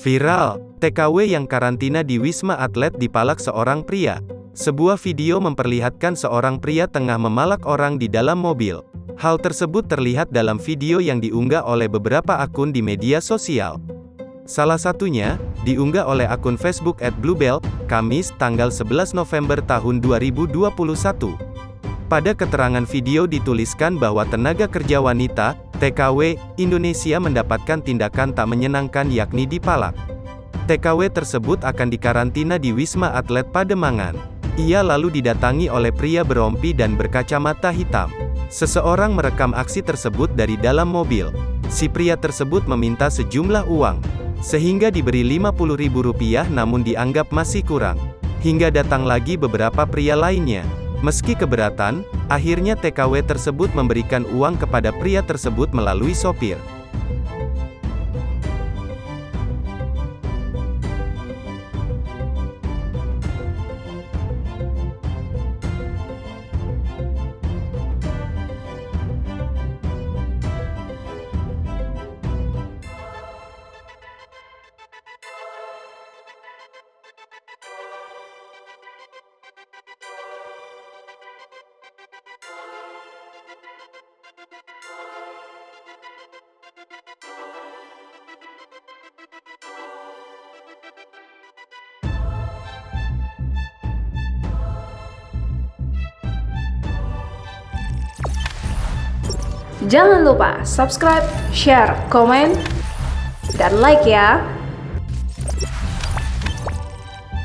Viral, TKW yang karantina di Wisma Atlet dipalak seorang pria. Sebuah video memperlihatkan seorang pria tengah memalak orang di dalam mobil. Hal tersebut terlihat dalam video yang diunggah oleh beberapa akun di media sosial. Salah satunya, diunggah oleh akun Facebook @bluebell, Kamis, tanggal 11 November tahun 2021. Pada keterangan video dituliskan bahwa tenaga kerja wanita, TKW, Indonesia mendapatkan tindakan tak menyenangkan yakni dipalak. TKW tersebut akan dikarantina di Wisma Atlet Pademangan. Ia lalu didatangi oleh pria berrompi dan berkacamata hitam. Seseorang merekam aksi tersebut dari dalam mobil. Si pria tersebut meminta sejumlah uang, sehingga diberi Rp50.000 namun dianggap masih kurang. Hingga datang lagi beberapa pria lainnya. Meski keberatan, akhirnya TKW tersebut memberikan uang kepada pria tersebut melalui sopir. Jangan lupa subscribe, share, komen, dan like ya.